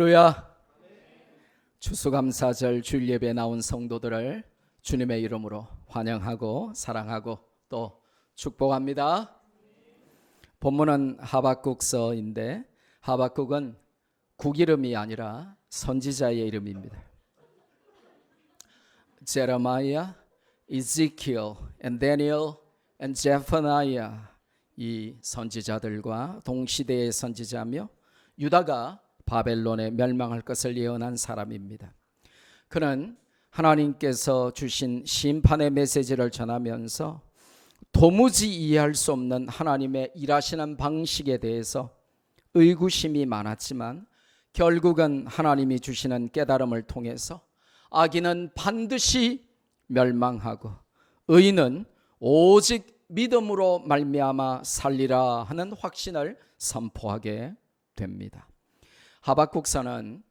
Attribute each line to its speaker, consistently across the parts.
Speaker 1: 할렐루야. 추수감사절 주일 예배에 나온 성도들을 주님의 이름으로 환영하고 사랑하고 또 축복합니다. 본문은 하박국서인데 하박국은 국 이름이 아니라 선지자의 이름입니다. 제레마이아, 이즈키엘, 다니엘, 제퍼나이아, 이 선지자들과 동시대의 선지자며 유다가 바벨론에 멸망할 것을 예언한 사람입니다. 그는 하나님께서 주신 심판의 메시지를 전하면서 도무지 이해할 수 없는 하나님의 일하시는 방식에 대해서 의구심이 많았지만 결국은 하나님이 주시는 깨달음을 통해서 악인은 반드시 멸망하고 의인은 오직 믿음으로 말미암아 살리라 하는 확신을 선포하게 됩니다. 하박국서는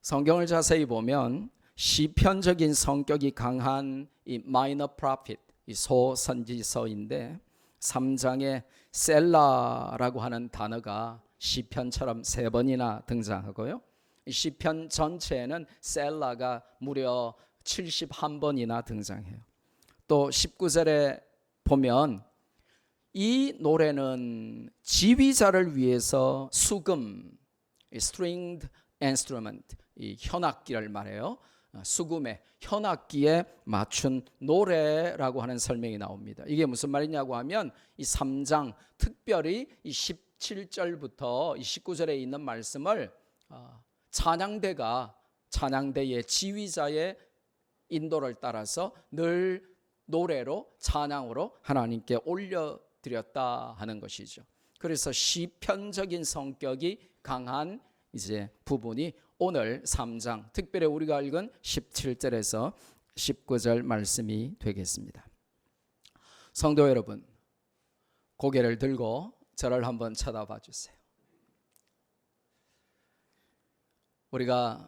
Speaker 1: 성경을 자세히 보면 시편적인 성격이 강한 이 마이너 프로핏, 이 소선지서인데 3장에 셀라라고 하는 단어가 시편처럼 3번이나 등장하고요. 시편 전체에는 셀라가 무려 71번이나 등장해요. 또 19절에 보면 이 노래는 지휘자를 위해서 수금, stringed instrument, 이 현악기를 말해요. 수금의 현악기에 맞춘 노래라고 하는 설명이 나옵니다. 이게 무슨 말이냐고 하면 이 3장 특별히 이 17절부터 이 19절에 있는 말씀을 찬양대의 지휘자의 인도를 따라서 늘 노래로 찬양으로 하나님께 올려드렸다 하는 것이죠. 그래서 시편적인 성격이 강한 이제 부분이 오늘 3장 특별히 우리가 읽은 17절에서 19절 말씀이 되겠습니다. 성도 여러분, 고개를 들고 저를 한번 쳐다봐 주세요. 우리가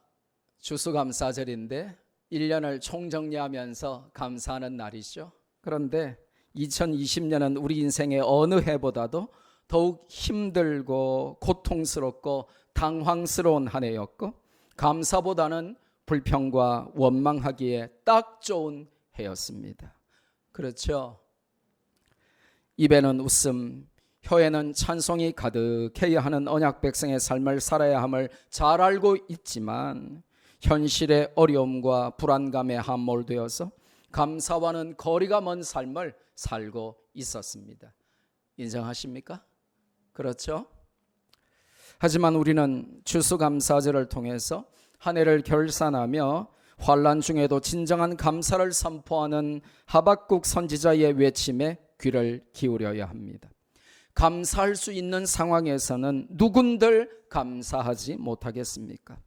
Speaker 1: 추수감사절인데 1년을 총정리하면서 감사하는 날이죠. 그런데 2020년은 우리 인생의 어느 해보다도 더욱 힘들고 고통스럽고 당황스러운 한 해였고 감사보다는 불평과 원망하기에 딱 좋은 해였습니다. 그렇죠? 입에는 웃음, 혀에는 찬송이 가득해야 하는 언약 백성의 삶을 살아야 함을 잘 알고 있지만 현실의 어려움과 불안감에 함몰되어서 감사와는 거리가 먼 삶을 살고 있었습니다. 인정하십니까? 그렇죠? 하지만 우리는 추수감사절을 통해서 한 해를 결산하며 환난 중에도 진정한 감사를 선포하는 하박국 선지자의 외침에 귀를 기울여야 합니다. 감사할 수 있는 상황에서는 누군들 감사하지 못하겠습니까?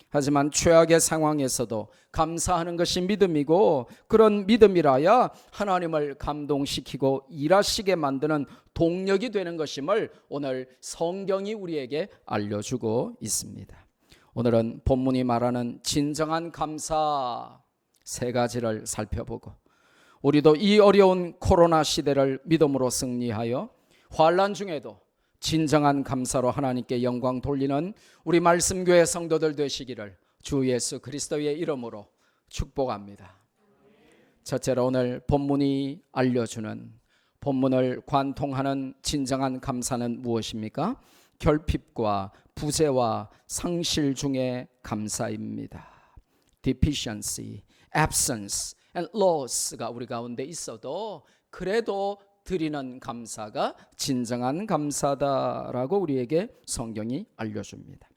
Speaker 1: 하지만 최악의 상황에서도 감사하는 것이 믿음이고 그런 믿음이라야 하나님을 감동시키고 일하시게 만드는 동력이 되는 것임을 오늘 성경이 우리에게 알려주고 있습니다. 오늘은 본문이 말하는 진정한 감사 3가지를 살펴보고 우리도 이 어려운 코로나 시대를 믿음으로 승리하여 환난 중에도 진정한 감사로 하나님께 영광 돌리는 우리 말씀교회 성도들 되시기를 주 예수 그리스도의 이름으로 축복합니다. 첫째로 오늘 본문이 알려주는 본문을 관통하는 진정한 감사는 무엇입니까? 결핍과 부재와 상실 중의 감사입니다. Deficiency, absence and loss가 우리 가운데 있어도 그래도 드리는 감사가 진정한 감사다라고 우리에게 성경이 알려줍니다.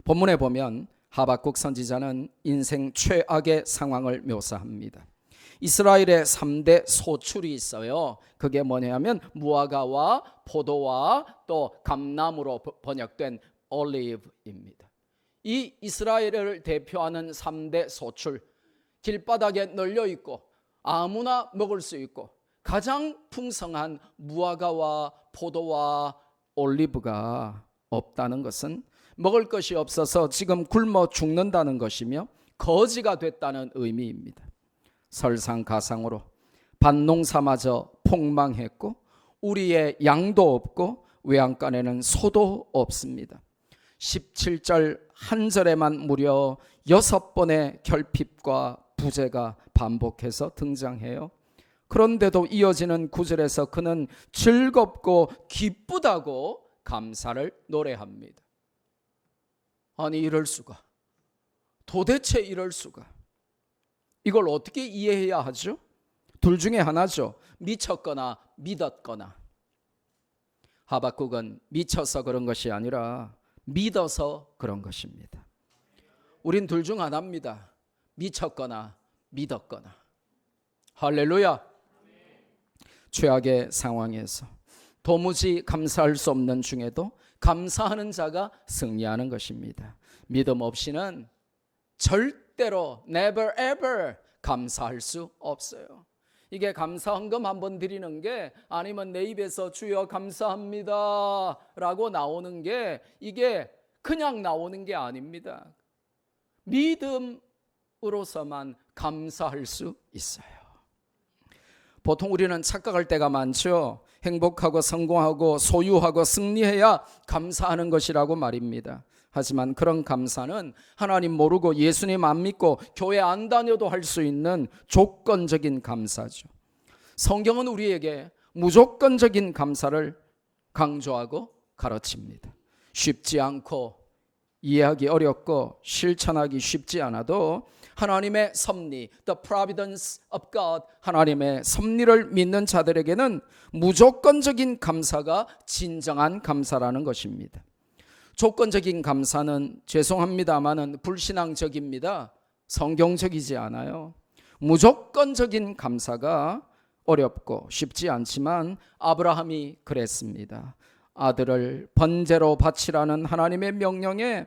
Speaker 1: 본문에 보면 하박국 선지자는 인생 최악의 상황을 묘사합니다. 이스라엘의 3대 소출이 있어요. 그게 뭐냐면 무화과와 포도와 또 감나무로 번역된 올리브입니다. 이 이스라엘을 대표하는 3대 소출, 길바닥에 널려 있고 아무나 먹을 수 있고 가장 풍성한 무화과와 포도와 올리브가 없다는 것은 먹을 것이 없어서 지금 굶어 죽는다는 것이며 거지가 됐다는 의미입니다. 설상가상으로 밭농사마저 폭망했고 우리의 양도 없고 외양간에는 소도 없습니다. 17절 한 절에만 무려 6번의 결핍과 부재가 반복해서 등장해요. 그런데도 이어지는 9절에서 그는 즐겁고 기쁘다고 감사를 노래합니다. 아니 이럴 수가, 도대체 이럴 수가. 이걸 어떻게 이해해야 하죠? 둘 중에 하나죠. 미쳤거나 믿었거나. 하박국은 미쳐서 그런 것이 아니라 믿어서 그런 것입니다. 우린 둘 중 하나입니다. 미쳤거나 믿었거나. 할렐루야. 최악의 상황에서 도무지 감사할 수 없는 중에도 감사하는 자가 승리하는 것입니다. 믿음 없이는 절대로 never ever 감사할 수 없어요. 이게 감사헌금 한번 드리는 게 아니면 내 입에서 주여 감사합니다 라고 나오는 게 이게 그냥 나오는 게 아닙니다. 믿음으로서만 감사할 수 있어요. 보통 우리는 착각할 때가 많죠. 행복하고 성공하고 소유하고 승리해야 감사하는 것이라고 말입니다. 하지만 그런 감사는 하나님 모르고 예수님 안 믿고 교회 안 다녀도 할 수 있는 조건적인 감사죠. 성경은 우리에게 무조건적인 감사를 강조하고 가르칩니다. 쉽지 않고 이해하기 어렵고 실천하기 쉽지 않아도 하나님의 섭리, the providence of God, 하나님의 섭리를 믿는 자들에게는 무조건적인 감사가 진정한 감사라는 것입니다. 조건적인 감사는 죄송합니다마는 불신앙적입니다. 성경적이지 않아요. 무조건적인 감사가 어렵고 쉽지 않지만 아브라함이 그랬습니다. 아들을 번제로 바치라는 하나님의 명령에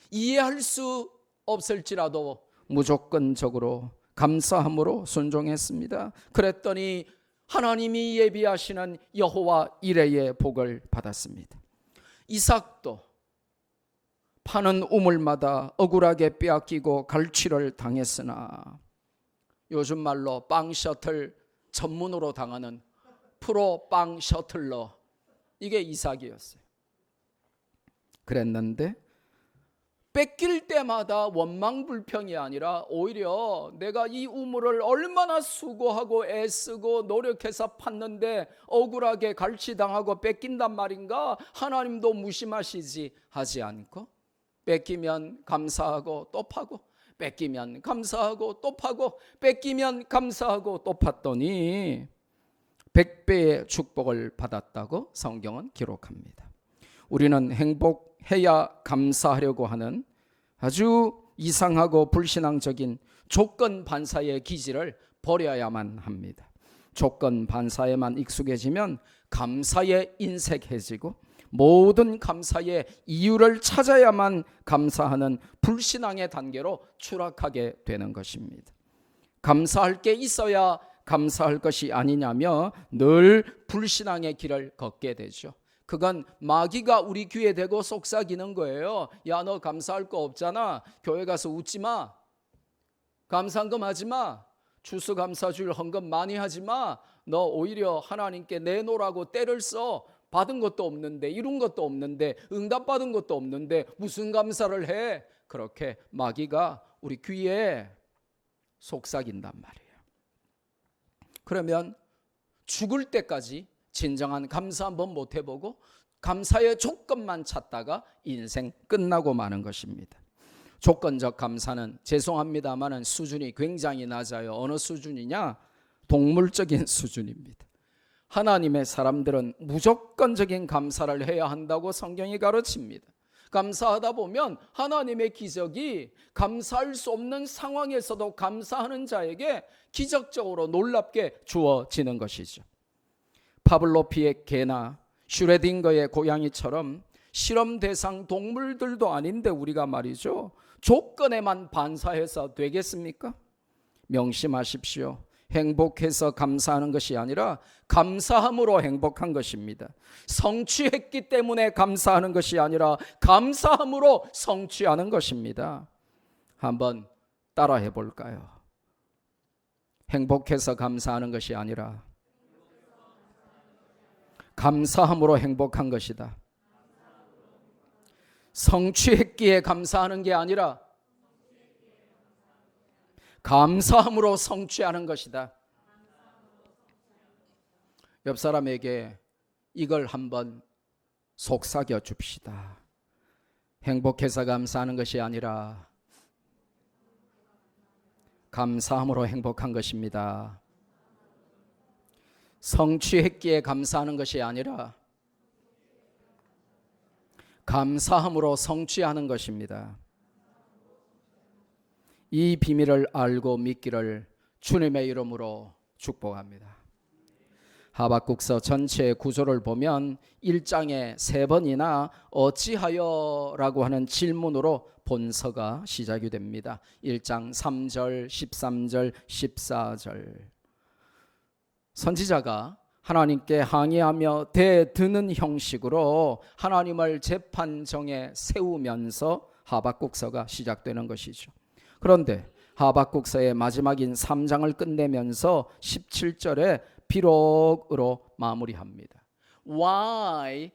Speaker 1: 이해할 수 없을지라도 무조건적으로 감사함으로 순종했습니다. 그랬더니 하나님이 예비하시는 여호와 이레의 복을 받았습니다. 이삭도 파는 우물마다 억울하게 빼앗기고 갈취를 당했으나 요즘 말로 빵 셔틀 전문으로 당하는 프로 빵 셔틀러, 이게 이삭이었어요. 그랬는데 뺏길 때마다 원망불평이 아니라 오히려 내가 이 우물을 얼마나 수고하고 애쓰고 노력해서 팠는데 억울하게 갈취당하고 뺏긴단 말인가, 하나님도 무심하시지 하지 않고 뺏기면 감사하고 또 파고 뺏기면 감사하고 또 파고 뺏기면 감사하고 또 팠더니 100배의 축복을 받았다고 성경은 기록합니다. 우리는 행복해야 감사하려고 하는 아주 이상하고 불신앙적인 조건 반사의 기질을 버려야만 합니다. 조건 반사에만 익숙해지면 감사에 인색해지고 모든 감사의 이유를 찾아야만 감사하는 불신앙의 단계로 추락하게 되는 것입니다. 감사할 게 있어야 감사할 것이 아니냐며 늘 불신앙의 길을 걷게 되죠. 그건 마귀가 우리 귀에 대고 속삭이는 거예요. 야, 너 감사할 거 없잖아. 교회 가서 웃지 마. 감사헌금 하지 마. 추수감사주일 헌금 많이 하지 마. 너 오히려 하나님께 내놓으라고 때를 써. 받은 것도 없는데, 이룬 것도 없는데, 응답받은 것도 없는데 무슨 감사를 해? 그렇게 마귀가 우리 귀에 속삭인단 말이에요. 그러면 죽을 때까지 진정한 감사 한번 못 해보고 감사의 조건만 찾다가 인생 끝나고 마는 것입니다. 조건적 감사는 죄송합니다마는 수준이 굉장히 낮아요. 어느 수준이냐? 동물적인 수준입니다. 하나님의 사람들은 무조건적인 감사를 해야 한다고 성경이 가르칩니다. 감사하다 보면 하나님의 기적이 감사할 수 없는 상황에서도 감사하는 자에게 기적적으로 놀랍게 주어지는 것이죠. 파블로피의 개나 슈레딩거의 고양이처럼 실험 대상 동물들도 아닌데 우리가 말이죠, 조건에만 반사해서 되겠습니까? 명심하십시오. 행복해서 감사하는 것이 아니라 감사함으로 행복한 것입니다. 성취했기 때문에 감사하는 것이 아니라 감사함으로 성취하는 것입니다. 한번 따라해 볼까요? 행복해서 감사하는 것이 아니라 감사함으로 행복한 것이다. 성취했기에 감사하는 게 아니라 감사함으로 성취하는 것이다. 옆 사람에게 이걸 한번 속삭여 줍시다. 행복해서 감사하는 것이 아니라 감사함으로 행복한 것입니다. 성취했기에 감사하는 것이 아니라 감사함으로 성취하는 것입니다. 이 비밀을 알고 믿기를 주님의 이름으로 축복합니다. 하박국서 전체의 구조를 보면 1장에 3번이나 어찌하여 라고 하는 질문으로 본서가 시작이 됩니다. 1장 3절, 13절, 14절. 선지자가 하나님께 항의하며 대드는 형식으로 하나님을 재판정에 세우면서 하박국서가 시작되는 것이죠. 그런데 하박국서의 마지막인 3장을 끝내면서 17절에 비록으로 마무리합니다. Why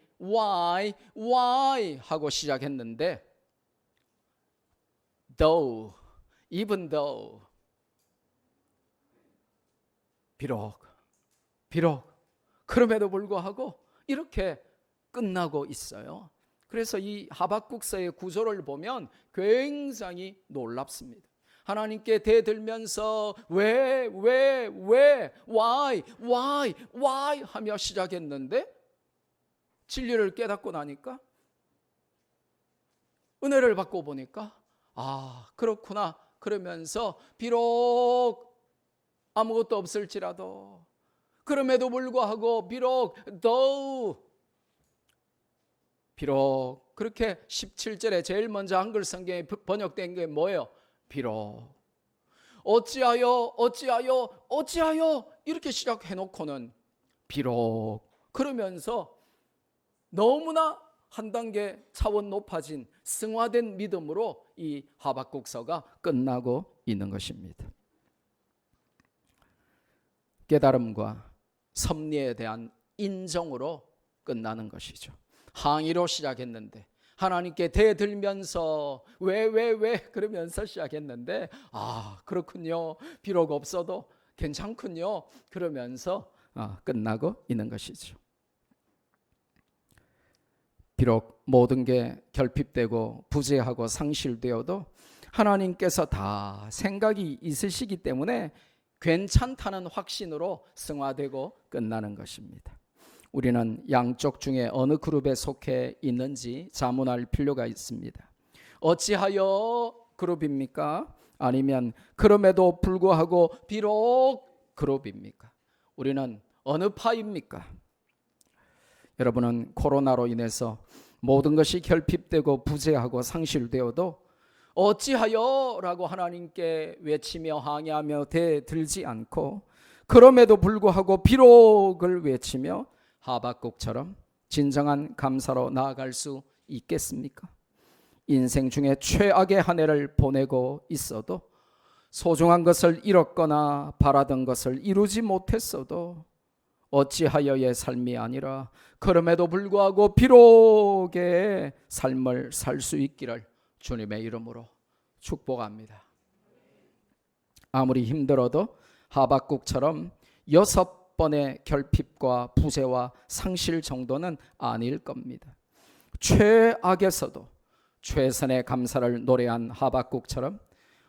Speaker 1: 하고 시작했는데 though, even though, 비록 그럼에도 불구하고 이렇게 끝나고 있어요. 그래서 이 하박국서의 구조를 보면 굉장히 놀랍습니다. 하나님께 대들면서 왜 why 하며 시작했는데 진리를 깨닫고 나니까 은혜를 받고 보니까 아 그렇구나 그러면서 비록 아무것도 없을지라도 그럼에도 불구하고 비록 그렇게 17절에 제일 먼저 한글 성경에 번역된 게 뭐예요? 비록 어찌하여 이렇게 시작해놓고는 비록 그러면서 너무나 한 단계 차원 높아진 승화된 믿음으로 이 하박국서가 끝나고 있는 것입니다. 깨달음과 섭리에 대한 인정으로 끝나는 것이죠. 항의로 시작했는데 하나님께 대들면서 왜 그러면서 시작했는데 아 그렇군요. 비록 없어도 괜찮군요. 그러면서 끝나고 있는 것이죠. 비록 모든 게 결핍되고 부재하고 상실되어도 하나님께서 다 생각이 있으시기 때문에 괜찮다는 확신으로 승화되고 끝나는 것입니다. 우리는 양쪽 중에 어느 그룹에 속해 있는지 자문할 필요가 있습니다. 어찌하여 그룹입니까? 아니면 그럼에도 불구하고 비록 그룹입니까? 우리는 어느 파입니까? 여러분은 코로나로 인해서 모든 것이 결핍되고 부재하고 상실되어도 어찌하여 라고 하나님께 외치며 항의하며 대들지 않고 그럼에도 불구하고 비록을 외치며 하박국처럼 진정한 감사로 나아갈 수 있겠습니까? 인생 중에 최악의 한 해를 보내고 있어도 소중한 것을 잃었거나 바라던 것을 이루지 못했어도 어찌하여의 삶이 아니라 그럼에도 불구하고 비록의 삶을 살 수 있기를 주님의 이름으로 축복합니다. 아무리 힘들어도 하박국처럼 6번의 결핍과 부재와 상실 정도는 아닐 겁니다. 최악에서도 최선의 감사를 노래한 하박국처럼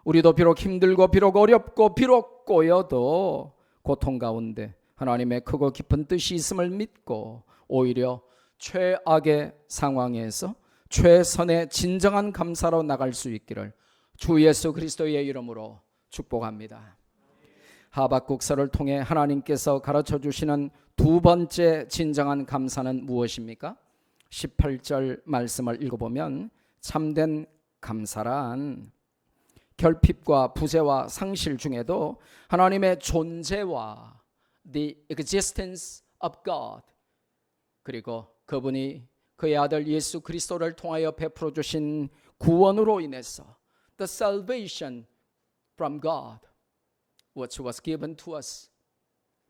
Speaker 1: 우리도 비록 힘들고 비록 어렵고 비록 꼬여도 고통 가운데 하나님의 크고 깊은 뜻이 있음을 믿고 오히려 최악의 상황에서 최선의 진정한 감사로 나갈 수 있기를 주 예수 그리스도의 이름으로 축복합니다. 하박국서를 통해 하나님께서 가르쳐 주시는 두 번째 진정한 감사는 무엇입니까? 18절 말씀을 읽어보면 참된 감사란 결핍과 부재와 상실 중에도 하나님의 존재와 the existence of God 그리고 그분이 그의 아들 예수 그리스도를 통하여 베풀어 주신 구원으로 인해서 the salvation from God which was given to us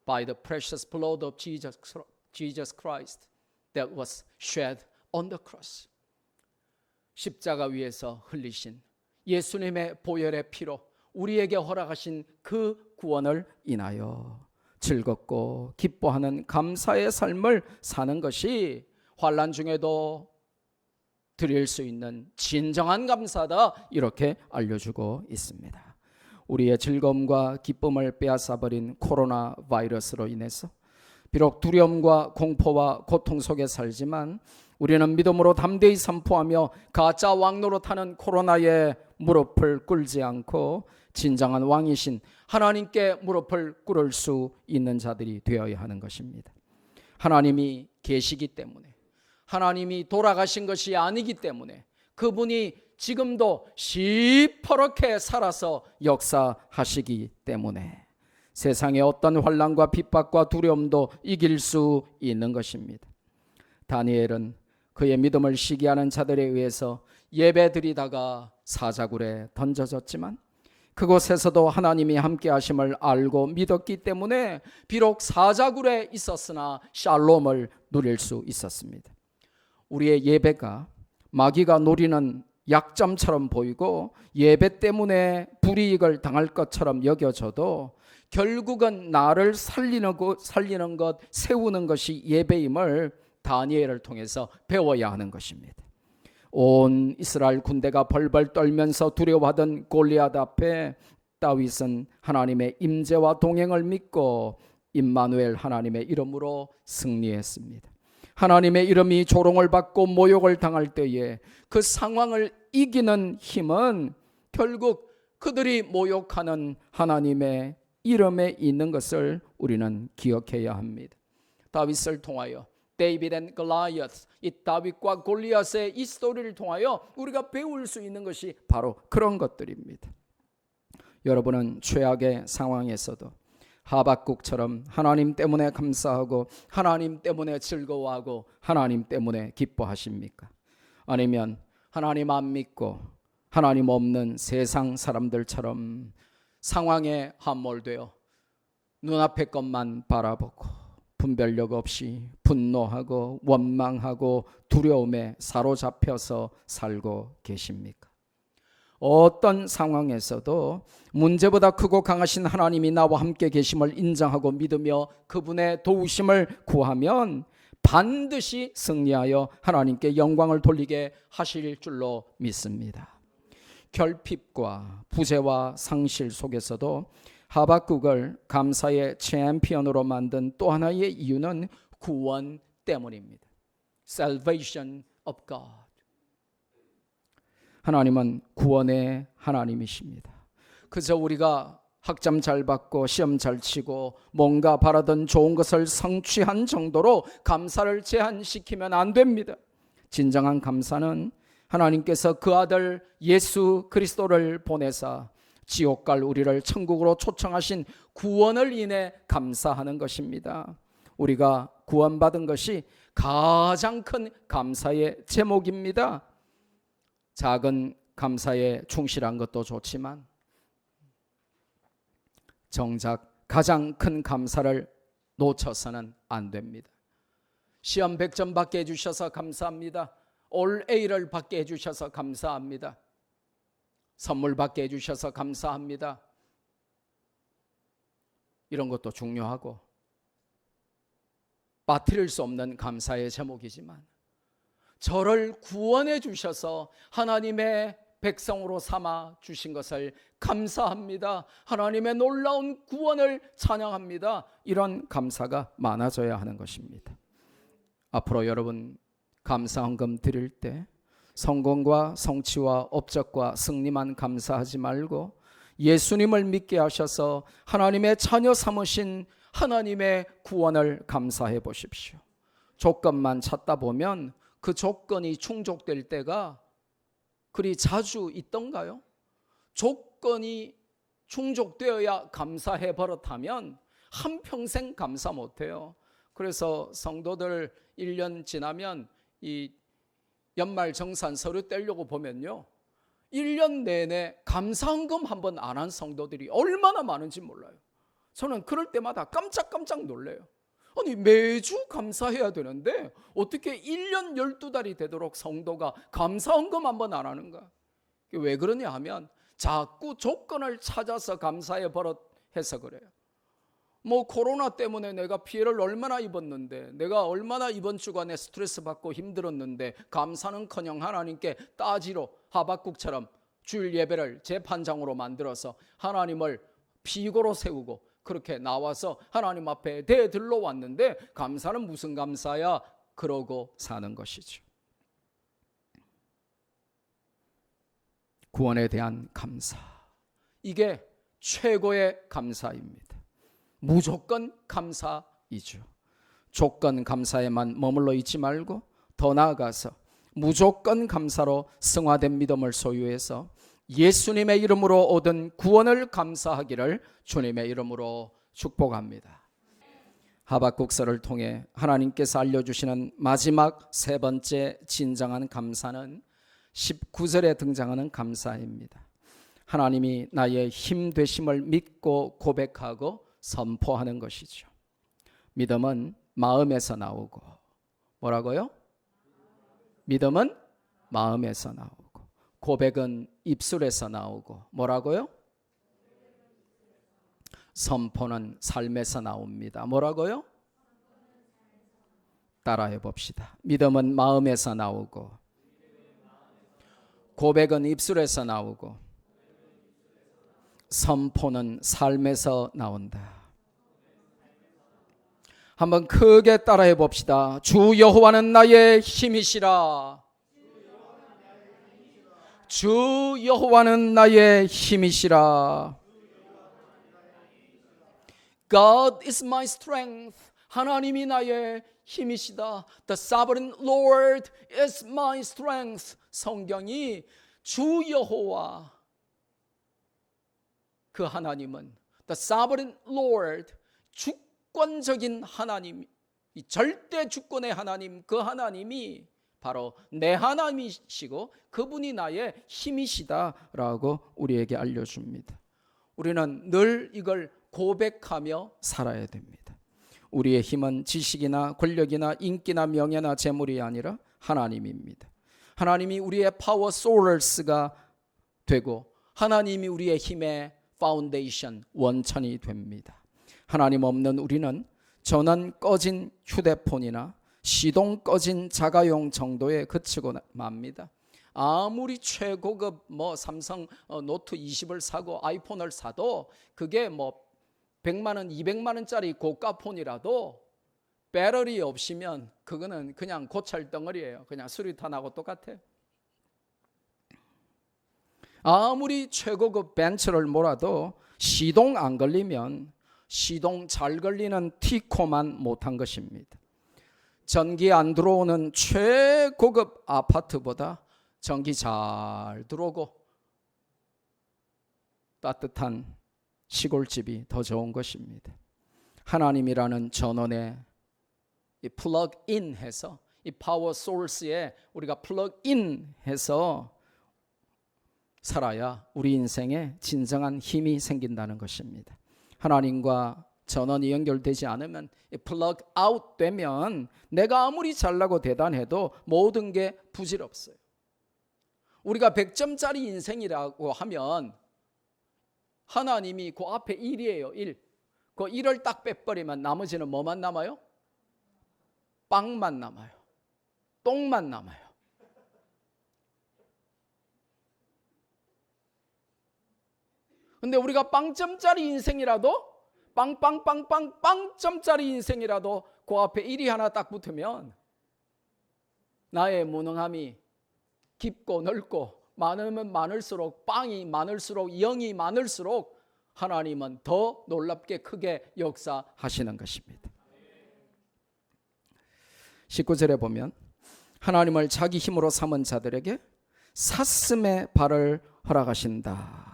Speaker 1: by the precious blood of Jesus Christ that was shed on the cross. 십자가 위에서 흘리신 예수님의 보혈의 피로 우리에게 허락하신 그 구원을 인하여 즐겁고 기뻐하는 감사의 삶을 사는 것이 환난 중에도 드릴 수 있는 진정한 감사다, 이렇게 알려주고 있습니다. 우리의 즐거움과 기쁨을 빼앗아버린 코로나 바이러스로 인해서 비록 두려움과 공포와 고통 속에 살지만 우리는 믿음으로 담대히 선포하며 가짜 왕노릇하는 코로나에 무릎을 꿇지 않고 진정한 왕이신 하나님께 무릎을 꿇을 수 있는 자들이 되어야 하는 것입니다. 하나님이 계시기 때문에, 하나님이 돌아가신 것이 아니기 때문에, 그분이 지금도 시퍼렇게 살아서 역사하시기 때문에 세상의 어떤 환난과 핍박과 두려움도 이길 수 있는 것입니다. 다니엘은 그의 믿음을 시기하는 자들에 의해서 예배드리다가 사자굴에 던져졌지만 그곳에서도 하나님이 함께 하심을 알고 믿었기 때문에 비록 사자굴에 있었으나 샬롬을 누릴 수 있었습니다. 우리의 예배가 마귀가 노리는 약점처럼 보이고 예배 때문에 불이익을 당할 것처럼 여겨져도 결국은 나를 살리는 것, 세우는 것이 예배임을 다니엘을 통해서 배워야 하는 것입니다. 온 이스라엘 군대가 벌벌 떨면서 두려워하던 골리앗 앞에 다윗은 하나님의 임재와 동행을 믿고 임마누엘 하나님의 이름으로 승리했습니다. 하나님의 이름이 조롱을 받고 모욕을 당할 때에 그 상황을 이기는 힘은 결국 그들이 모욕하는 하나님의 이름에 있는 것을 우리는 기억해야 합니다. 다윗을 통하여 데이비드 앤 골리앗, 이 다윗과 골리앗의 이 스토리를 통하여 우리가 배울 수 있는 것이 바로 그런 것들입니다. 여러분은 최악의 상황에서도 하박국처럼 하나님 때문에 감사하고 하나님 때문에 즐거워하고 하나님 때문에 기뻐하십니까? 아니면 하나님 안 믿고 하나님 없는 세상 사람들처럼 상황에 함몰되어 눈앞의 것만 바라보고 분별력 없이 분노하고 원망하고 두려움에 사로잡혀서 살고 계십니까? 어떤 상황에서도 문제보다 크고 강하신 하나님이 나와 함께 계심을 인정하고 믿으며 그분의 도우심을 구하면 반드시 승리하여 하나님께 영광을 돌리게 하실 줄로 믿습니다. 결핍과 부재와 상실 속에서도 하박국을 감사의 챔피언으로 만든 또 하나의 이유는 구원 때문입니다. Salvation of God. 하나님은 구원의 하나님이십니다. 그저 우리가 학점 잘 받고 시험 잘 치고 뭔가 바라던 좋은 것을 성취한 정도로 감사를 제한시키면 안 됩니다. 진정한 감사는 하나님께서 그 아들 예수 그리스도를 보내사 지옥 갈 우리를 천국으로 초청하신 구원을 인해 감사하는 것입니다. 우리가 구원받은 것이 가장 큰 감사의 제목입니다. 작은 감사에 충실한 것도 좋지만 정작 가장 큰 감사를 놓쳐서는 안 됩니다. 시험 100점 받게 해주셔서 감사합니다. 올 A를 받게 해주셔서 감사합니다. 선물 받게 해주셔서 감사합니다. 이런 것도 중요하고 빠뜨릴 수 없는 감사의 제목이지만 저를 구원해 주셔서 하나님의 백성으로 삼아 주신 것을 감사합니다. 하나님의 놀라운 구원을 찬양합니다. 이런 감사가 많아져야 하는 것입니다. 앞으로 여러분 감사 헌금 드릴 때 성공과 성취와 업적과 승리만 감사하지 말고 예수님을 믿게 하셔서 하나님의 자녀 삼으신 하나님의 구원을 감사해 보십시오. 조건만 찾다 보면 그 조건이 충족될 때가 그리 자주 있던가요? 조건이 충족되어야 감사해 버릇하면 한평생 감사 못해요. 그래서 성도들 1년 지나면 이 연말 정산 서류 떼려고 보면요 1년 내내 감사헌금 한 번 안 한 성도들이 얼마나 많은지 몰라요. 저는 그럴 때마다 깜짝 놀라요. 아니 매주 감사해야 되는데 어떻게 1년 12달이 되도록 성도가 감사 헌금 한번 안 하는가? 왜 그러냐 하면 자꾸 조건을 찾아서 감사의 버릇해서 그래요. 뭐 코로나 때문에 내가 피해를 얼마나 입었는데, 내가 얼마나 이번 주간에 스트레스 받고 힘들었는데 감사는커녕 하나님께 따지러 하박국처럼 주일 예배를 재판장으로 만들어서 하나님을 비고로 세우고 그렇게 나와서 하나님 앞에 대들러 왔는데 감사는 무슨 감사야? 그러고 사는 것이죠. 구원에 대한 감사, 이게 최고의 감사입니다. 무조건 감사이죠. 조건 감사에만 머물러 있지 말고 더 나아가서 무조건 감사로 승화된 믿음을 소유해서 예수님의 이름으로 얻은 구원을 감사하기를 주님의 이름으로 축복합니다. 하박국서를 통해 하나님께서 알려주시는 마지막 세 번째 진정한 감사는 19절에 등장하는 감사입니다. 하나님이 나의 힘 되심을 믿고 고백하고 선포하는 것이죠. 믿음은 마음에서 나오고, 뭐라고요? 믿음은 마음에서 나오고, 고백은 입술에서 나오고, 뭐라고요? 선포는 삶에서 나옵니다. 뭐라고요? 따라해 봅시다. 믿음은 마음에서 나오고, 고백은 입술에서 나오고, 선포는 삶에서 나온다. 한번 크게 따라해 봅시다. 주 여호와는 나의 힘이시라. 주 여호와는 나의 힘이시라. God is my strength. 하나님이 나의 힘이시다. The sovereign Lord is my strength. 성경이 주 여호와, 그 하나님은 The sovereign Lord, 주권적인 하나님, 이 절대 주권의 하나님, 그 하나님이 바로 내 하나님이시고 그분이 나의 힘이시다라고 우리에게 알려줍니다. 우리는 늘 이걸 고백하며 살아야 됩니다. 우리의 힘은 지식이나 권력이나 인기나 명예나 재물이 아니라 하나님입니다. 하나님이 우리의 파워 소urce가 되고 하나님이 우리의 힘의 파운데이션, 원천이 됩니다. 하나님 없는 우리는 전원 꺼진 휴대폰이나 시동 꺼진 자가용 정도에 그치고 맙니다. 아무리 최고급 삼성 노트 20을 사고 아이폰을 사도 그게 100만 원, 200만 원짜리 고가 폰이라도 배터리 없이면 그거는 그냥 고철 덩어리예요. 그냥 수리탄하고 똑같아요. 아무리 최고급 벤츠를 몰아도 시동 안 걸리면 시동 잘 걸리는 티코만 못한 것입니다. 전기 안 들어오는 최고급 아파트보다 전기 잘 들어오고 따뜻한 시골집이 더 좋은 것입니다. 하나님이라는 전원에 이 플러그인 해서 이 파워 소스에 우리가 플러그인 해서 살아야 우리 인생에 진정한 힘이 생긴다는 것입니다. 하나님과 전원이 연결되지 않으면 플러그 아웃 되면 내가 아무리 잘나고 대단해도 모든 게 부질없어요. 우리가 100점짜리 인생이라고 하면 하나님이 그 앞에 1이에요. 1. 그 1을 딱 빼버리면 나머지는 뭐만 남아요? 빵만 남아요. 똥만 남아요. 근데 우리가 빵점짜리 인생이라도 빵점짜리 인생이라도 그 앞에 1이 하나 딱 붙으면 나의 무능함이 깊고 넓고 많으면 많을수록 빵이 많을수록 0이 많을수록 하나님은 더 놀랍게 크게 역사하시는 것입니다. 19절에 보면 하나님을 자기 힘으로 삼은 자들에게 사슴의 발을 허락하신다.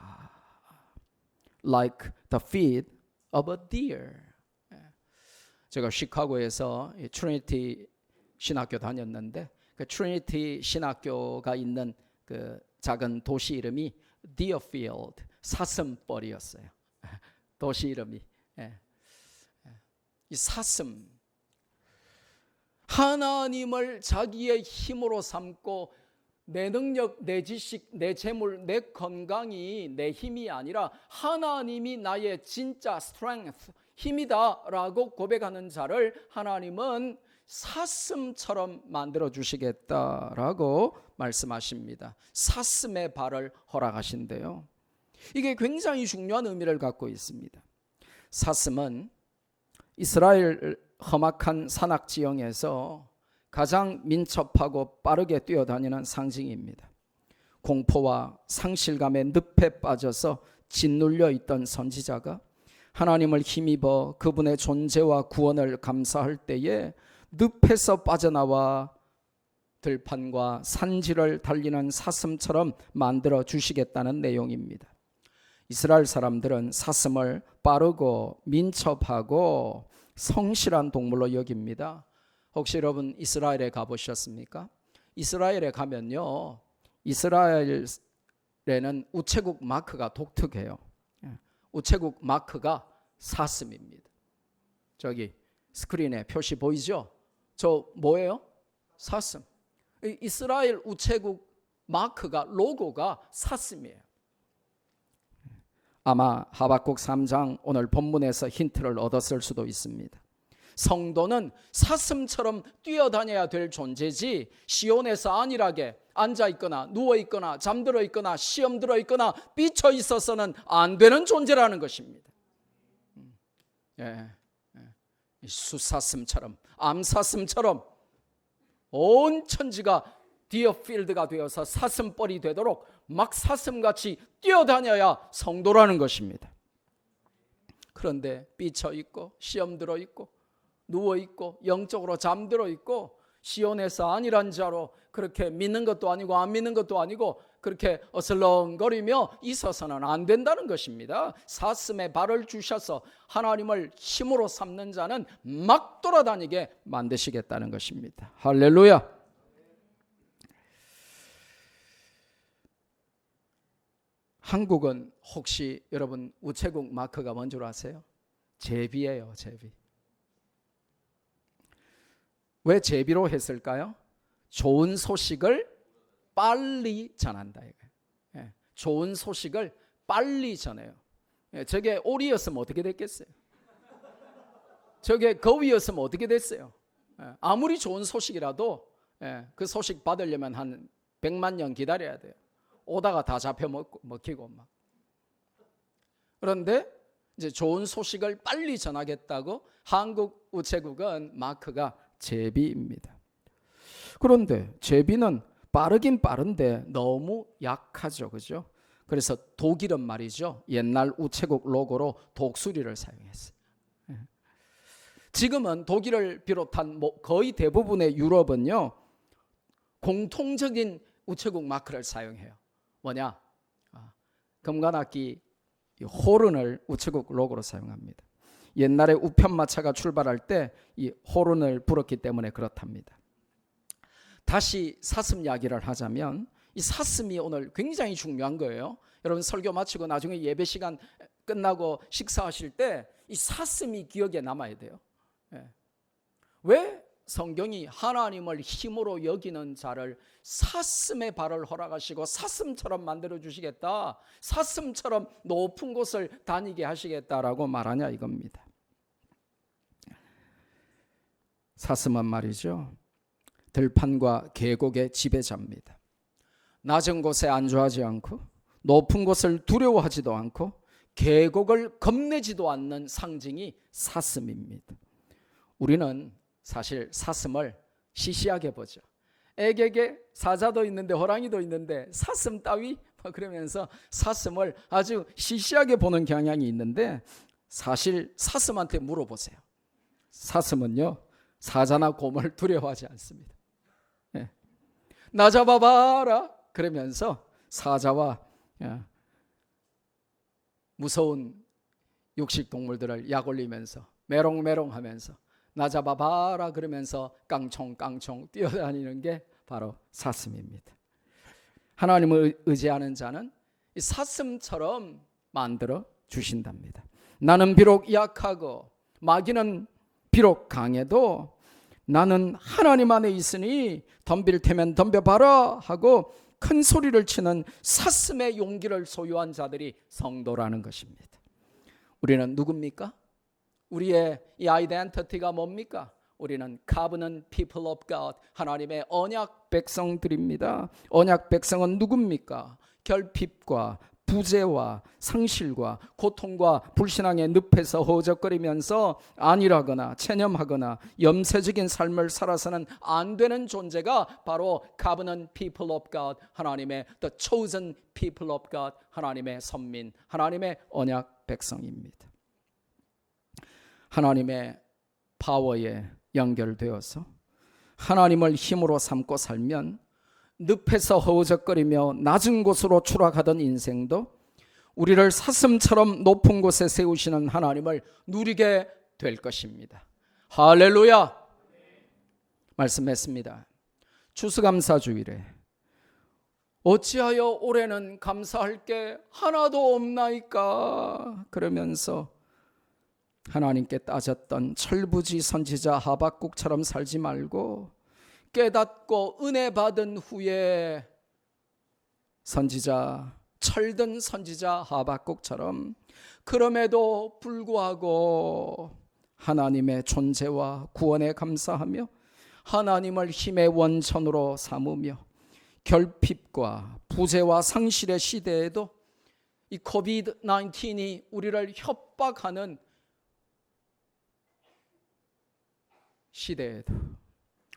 Speaker 1: Like the feet of a deer. 제가 시카고에서 트리니티 신학교 다녔는데 그 트리니티 신학교가 있는 그 작은 도시 이름이 Deerfield, 사슴벌이었어요. 도시 이름이. 이 사슴, 하나님을 자기의 힘으로 삼고 내 능력, 내 지식, 내 재물, 내 건강이 내 힘이 아니라 하나님이 나의 진짜 strength, 힘이다라고 고백하는 자를 하나님은 사슴처럼 만들어 주시겠다라고 말씀하십니다. 사슴의 발을 허락하신대요. 이게 굉장히 중요한 의미를 갖고 있습니다. 사슴은 이스라엘 험악한 산악 지형에서 가장 민첩하고 빠르게 뛰어다니는 상징입니다. 공포와 상실감의 늪에 빠져서 짓눌려 있던 선지자가 하나님을 힘입어 그분의 존재와 구원을 감사할 때에 늪에서 빠져나와 들판과 산지를 달리는 사슴처럼 만들어 주시겠다는 내용입니다. 이스라엘 사람들은 사슴을 빠르고 민첩하고 성실한 동물로 여깁니다. 혹시 여러분 이스라엘에 가보셨습니까? 이스라엘에 가면요, 이스라엘에는 우체국 마크가 독특해요. 우체국 마크가 사슴입니다. 저기 스크린에 표시 보이죠? 저 뭐예요? 사슴. 이스라엘 우체국 마크가, 로고가 사슴이에요. 아마 하박국 3장 오늘 본문에서 힌트를 얻었을 수도 있습니다. 성도는 사슴처럼 뛰어다녀야 될 존재지 시온에서 안일하게 앉아있거나 누워있거나 잠들어 있거나 시험 들어 있거나 삐쳐 있어서는 안 되는 존재라는 것입니다. 수사슴처럼, 암사슴처럼 온 천지가 디어필드가 되어서 사슴벌이 되도록 막 사슴같이 뛰어다녀야 성도라는 것입니다. 그런데 삐쳐 있고 시험 들어 있고 누워 있고 영적으로 잠들어 있고 시온에서 아니란 자로 그렇게 믿는 것도 아니고 안 믿는 것도 아니고 그렇게 어슬렁거리며 있어서는 안 된다는 것입니다. 사슴의 발을 주셔서 하나님을 힘으로 삼는 자는 막 돌아다니게 만드시겠다는 것입니다. 할렐루야. 한국은 혹시 여러분 우체국 마크가 뭔 줄 아세요? 제비예요, 제비. 왜 제비로 했을까요? 좋은 소식을 빨리 전한다. 좋은 소식을 빨리 전해요. 저게 오리였으면 어떻게 됐겠어요? 저게 거위였으면 어떻게 됐어요? 아무리 좋은 소식이라도 그 소식 받으려면 한 100만 년 기다려야 돼요. 오다가 다 잡혀 먹히고 막. 그런데 이제 좋은 소식을 빨리 전하겠다고 한국 우체국은 마크가 제비입니다. 그런데 제비는 빠르긴 빠른데 너무 약하죠, 그죠? 그래서 독일은 말이죠, 옛날 우체국 로고로 독수리를 사용했어요. 지금은 독일을 비롯한 거의 대부분의 유럽은요 공통적인 우체국 마크를 사용해요. 뭐냐? 금관악기 호른을 우체국 로고로 사용합니다. 옛날에 우편마차가 출발할 때 이 호른을 불었기 때문에 그렇답니다. 다시 사슴 이야기를 하자면 이 사슴이 오늘 굉장히 중요한 거예요. 여러분 설교 마치고 나중에 예배 시간 끝나고 식사하실 때 이 사슴이 기억에 남아야 돼요. 왜 성경이 하나님을 힘으로 여기는 자를 사슴의 발을 허락하시고 사슴처럼 만들어 주시겠다, 사슴처럼 높은 곳을 다니게 하시겠다라고 말하냐 이겁니다. 사슴은 말이죠, 들판과 계곡의 지배자입니다. 낮은 곳에 안주하지 않고 높은 곳을 두려워하지도 않고 계곡을 겁내지도 않는 상징이 사슴입니다. 우리는 사실 사슴을 시시하게 보죠. 애에게 사자도 있는데 호랑이도 있는데 사슴 따위? 그러면서 사슴을 아주 시시하게 보는 경향이 있는데 사실 사슴한테 물어보세요. 사슴은요 사자나 곰을 두려워하지 않습니다. 나 잡아봐라 그러면서 사자와 무서운 육식 동물들을 약올리면서 메롱메롱하면서 나 잡아봐라 그러면서 깡총깡총 뛰어다니는 게 바로 사슴입니다. 하나님을 의지하는 자는 이 사슴처럼 만들어 주신답니다. 나는 비록 약하고 마귀는 비록 강해도 나는 하나님 안에 있으니 덤빌 테면 덤벼봐라 하고 큰 소리를 치는 사슴의 용기를 소유한 자들이 성도라는 것입니다. 우리는 누굽니까? 우리의 이 아이덴티티가 뭡니까? 우리는 covenant people of God, 하나님의 언약 백성들입니다. 언약 백성은 누굽니까? 결핍과 부재와 상실과 고통과 불신앙의 늪에서 허우적거리면서 안일하거나 체념하거나 염세적인 삶을 살아서는 안 되는 존재가 바로 covenant people of God, 하나님의 the chosen people of God, 하나님의 선민, 하나님의 언약 백성입니다. 하나님의 파워에 연결되어서 하나님을 힘으로 삼고 살면 늪에서 허우적거리며 낮은 곳으로 추락하던 인생도 우리를 사슴처럼 높은 곳에 세우시는 하나님을 누리게 될 것입니다. 할렐루야! 말씀했습니다. 추수감사주일에 어찌하여 올해는 감사할 게 하나도 없나이까 그러면서 하나님께 따졌던 철부지 선지자 하박국처럼 살지 말고 깨닫고 은혜 받은 후에 선지자, 철든 선지자 하박국처럼 그럼에도 불구하고 하나님의 존재와 구원에 감사하며 하나님을 힘의 원천으로 삼으며 결핍과 부재와 상실의 시대에도 이 코비드-19이 우리를 협박하는 시대에도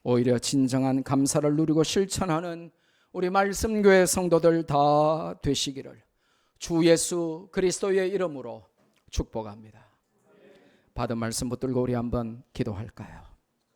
Speaker 1: 오히려 진정한 감사를 누리고 실천하는 우리 말씀교회 성도들 다 되시기를 주 예수 그리스도의 이름으로 축복합니다. 받은 말씀 붙들고 우리 한번 기도할까요?